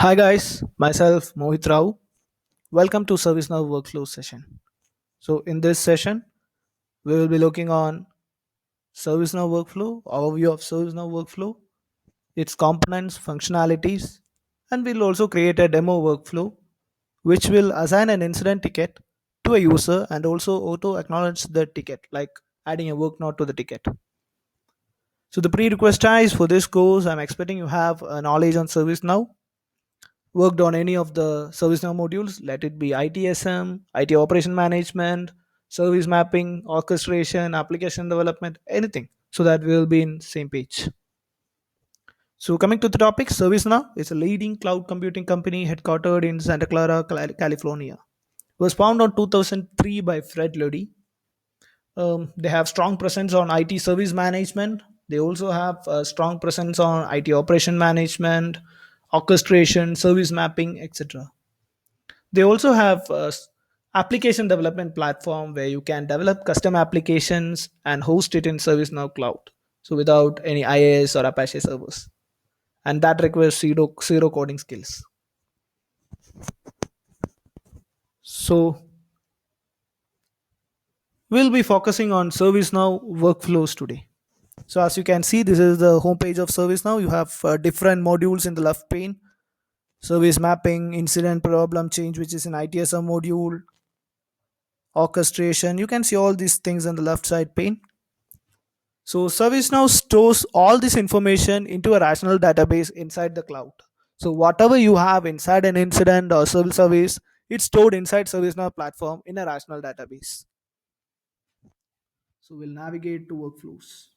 Hi guys, myself Mohit Rao. Welcome to ServiceNow Workflow session. So in this session, we will be looking on ServiceNow Workflow, overview of ServiceNow Workflow, its components, functionalities, and we'll also create a demo workflow which will assign an incident ticket to a user and also auto acknowledge the ticket, like adding a work note to the ticket. So the prerequisites for this course, I'm expecting you have a knowledge on ServiceNow, worked on any of the ServiceNow modules, let it be ITSM, IT operation management, service mapping, orchestration, application development, anything, so that we'll be in same page. So coming to the topic, ServiceNow is a leading cloud computing company headquartered in Santa Clara, California. It was founded on 2003 by Fred Luddy. They have strong presence on IT service management. They also have a strong presence on IT operation management, orchestration, service mapping, etc. They also have a application development platform where you can develop custom applications and host it in ServiceNow Cloud. So without any IaaS or Apache servers, and that requires zero coding skills. So we'll be focusing on ServiceNow workflows today. So as you can see, this is the homepage of ServiceNow. You have different modules in the left pane: service mapping, incident problem change, which is an ITSM module, orchestration. You can see all these things on the left side pane. So ServiceNow stores all this information into a rational database inside the cloud. So whatever you have inside an incident or civil service, it's stored inside ServiceNow platform in a rational database. So we'll navigate to workflows.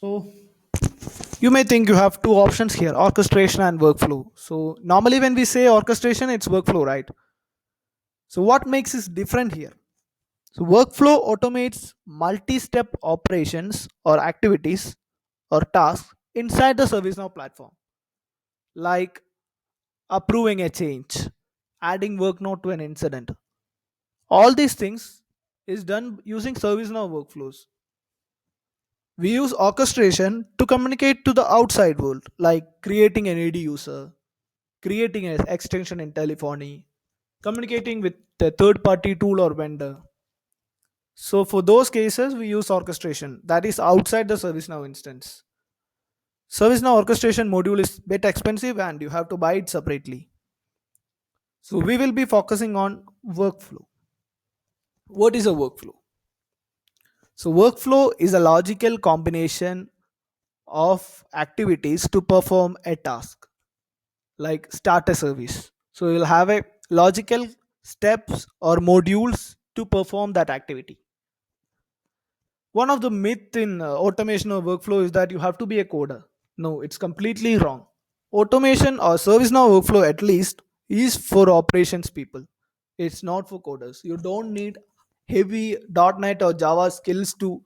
So you may think you have two options here, orchestration and workflow. So normally when we say orchestration, it's workflow, right? So what makes it different here? So workflow automates multi-step operations or activities or tasks inside the ServiceNow platform, like approving a change, adding work note to an incident. All these things is done using ServiceNow workflows. We use orchestration to communicate to the outside world, like creating an AD user, creating an extension in telephony, communicating with the third party tool or vendor. So for those cases, we use orchestration that is outside the ServiceNow instance. ServiceNow orchestration module is bit expensive and you have to buy it separately. So we will be focusing on workflow. What is a workflow? So workflow is a logical combination of activities to perform a task, like start a service. So you'll have a logical steps or modules to perform that activity. One of the myth in automation or workflow is that you have to be a coder. No, it's completely wrong. Automation or ServiceNow workflow at least is for operations people. It's not for coders. You don't need heavy .NET or Java skills to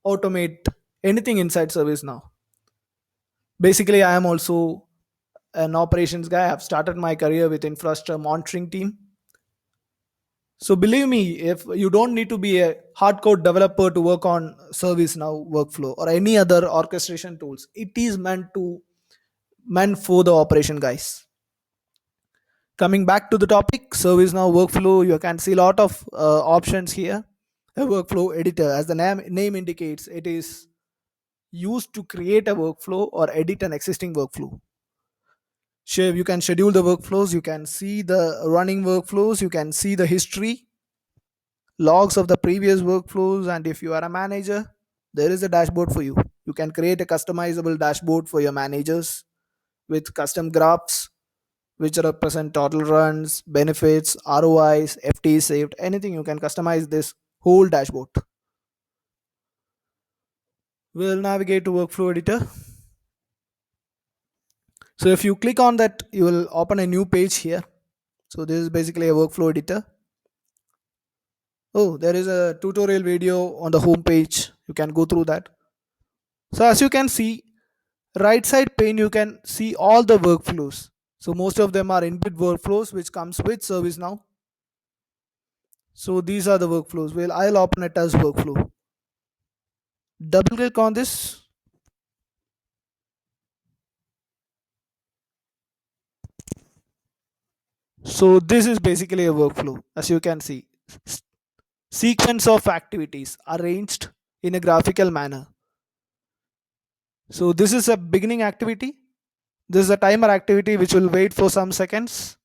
automate anything inside ServiceNow. Basically, I am also an operations guy. I've started my career with infrastructure monitoring team. So believe me, if you don't need to be a hardcore developer to work on ServiceNow workflow or any other orchestration tools, it is meant for the operation guys. Coming back to the topic, ServiceNow workflow, you can see a lot of options here. A workflow editor, as the name indicates, it is used to create a workflow or edit an existing workflow. Sure, you can schedule the workflows, you can see the running workflows, you can see the history, logs of the previous workflows, and if you are a manager, there is a dashboard for you. You can create a customizable dashboard for your managers with custom graphs which represent total runs, benefits, ROIs, FT saved, anything. You can customize this whole dashboard. We'll navigate to workflow editor. So if you click on that, you will open a new page here. So this is basically a workflow editor. Oh, there is a tutorial video on the home page. You can go through that. So as you can see, right side pane, you can see all the workflows. So most of them are inbuilt workflows which comes with ServiceNow. So these are the workflows. Well, I'll open it as workflow. Double click on this. So this is basically a workflow, as you can see. S- Sequence of activities arranged in a graphical manner. So this is a beginning activity. This is a timer activity which will wait for some seconds.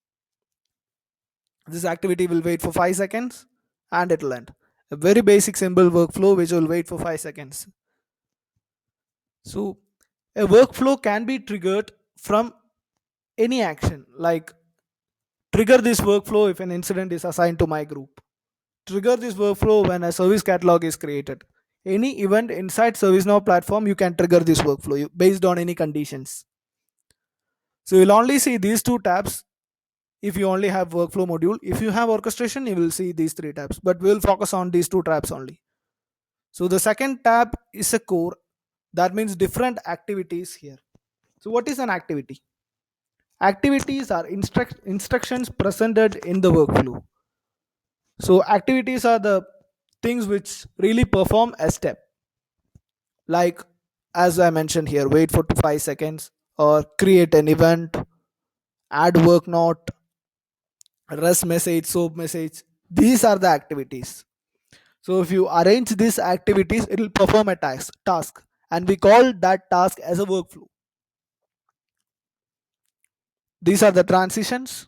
This activity will wait for 5 seconds and it will end. A very basic simple workflow which will wait for 5 seconds. So a workflow can be triggered from any action, like trigger this workflow if an incident is assigned to my group. Trigger this workflow when a service catalog is created. Any event inside ServiceNow platform, you can trigger this workflow based on any conditions. So you'll only see these two tabs if you only have workflow module. If you have orchestration, you will see these three tabs, but we'll focus on these two tabs only. So the second tab is a core. That means different activities here. So what is an activity? Activities are instructions presented in the workflow. So activities are the things which really perform a step. Like as I mentioned here, wait for 5 seconds or create an event, add work note, rest message, soap message. These are the activities. So if you arrange these activities, it will perform a task, and we call that task as a workflow. These are the transitions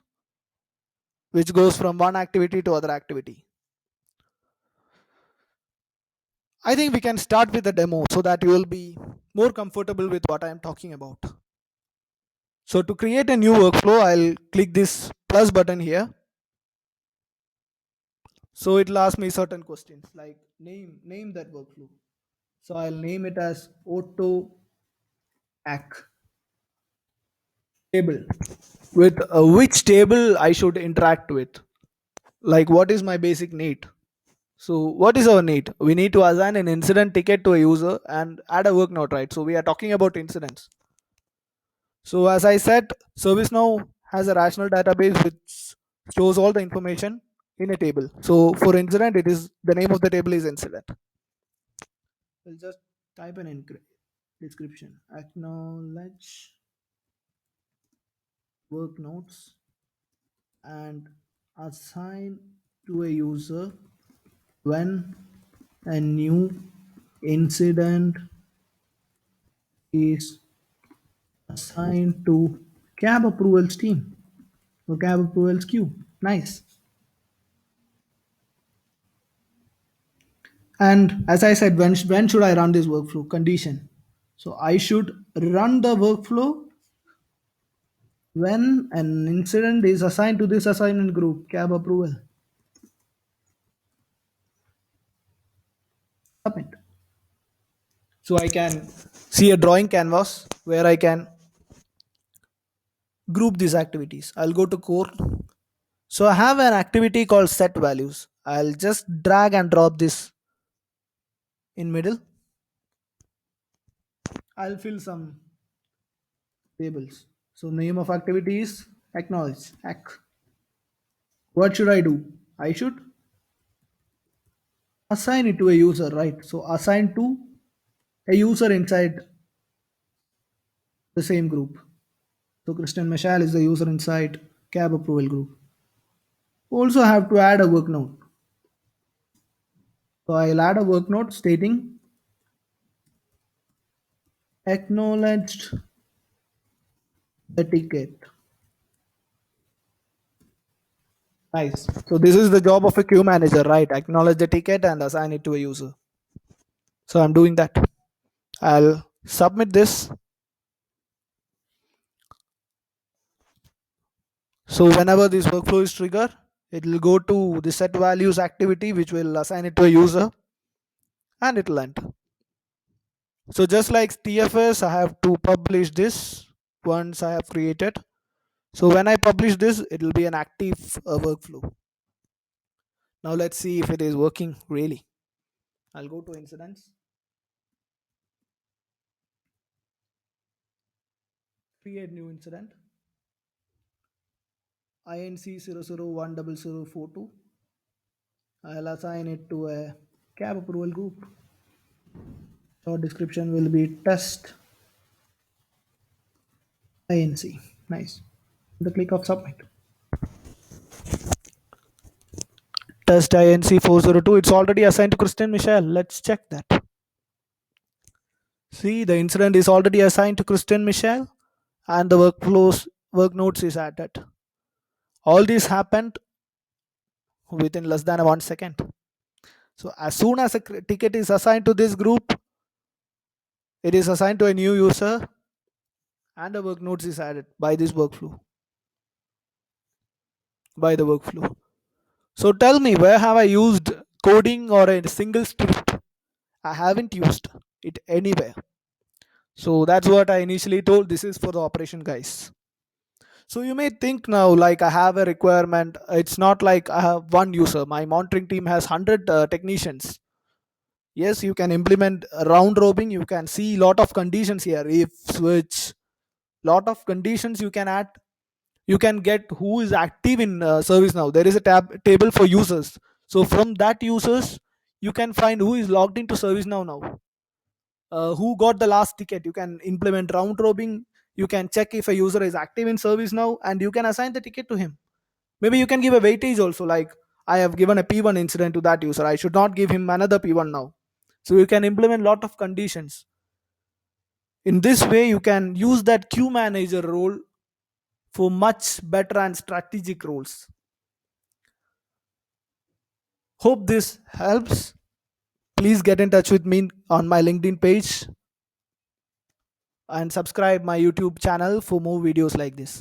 which goes from one activity to other activity. I think we can start with the demo so that you will be more comfortable with what I am talking about. So to create a new workflow, I'll click this plus button here. So it'll ask me certain questions like name that workflow. So I'll name it as auto ack table. With which table I should interact with. Like what is my basic need? So what is our need? We need to assign an incident ticket to a user and add a work note, right? So we are talking about incidents. So as I said, ServiceNow has a rational database which stores all the information in a table. So for incident, it is the name of the table is incident. We'll just type an description. Acknowledge work notes and assign to a user when a new incident is assigned to cab approvals team or cab approvals queue. Nice. And as I said, when should I run this workflow? Condition. So I should run the workflow when an incident is assigned to this assignment group, cab approval. Submit. So I can see a drawing canvas where I can group these activities. I'll go to core. So I have an activity called set values. I'll just drag and drop this in middle. I'll fill some tables. So name of activity is acknowledge. What should I do? I should assign it to a user, right? So assign to a user inside the same group. So Christian Mashal is the user inside cab approval group. Also have to add a work note. So I'll add a work note stating acknowledged the ticket. Nice. So this is the job of a queue manager, right? Acknowledge the ticket and assign it to a user. So I'm doing that. I'll submit this. So whenever this workflow is triggered, it will go to the set values activity, which will assign it to a user, and it will end. So just like TFS, I have to publish this once I have created. So when I publish this, it will be an active workflow. Now let's see if it is working really. I'll go to incidents, create new incident, INC00100042. I'll assign it to a cab approval group. Short description will be test INC. Nice. The click of submit. Test INC 402. It's already assigned to Christian Michel. Let's check that. See, the incident is already assigned to Christian Michel and the work notes is added. All this happened within less than 1 second. So as soon as a ticket is assigned to this group, it is assigned to a new user and a work notes is added by this workflow, by the workflow. So tell me, where have I used coding or a single script? I haven't used it anywhere. So that's what I initially told. This is for the operation guys. So you may think now, like I have a requirement. It's not like I have one user. My monitoring team has 100 technicians. Yes, you can implement a round robin. You can see lot of conditions here. If switch, lot of conditions you can add. You can get who is active in service now. There is a table for users. So from that users, you can find who is logged into service now. Who got the last ticket. You can implement round robin. You can check if a user is active in service now and you can assign the ticket to him. Maybe you can give a weightage also, like I have given a P1 incident to that user, I should not give him another P1 now. So you can implement lot of conditions. In this way you can use that queue manager role for much better and strategic roles. Hope this helps. Please get in touch with me on my LinkedIn page and subscribe my YouTube channel for more videos like this.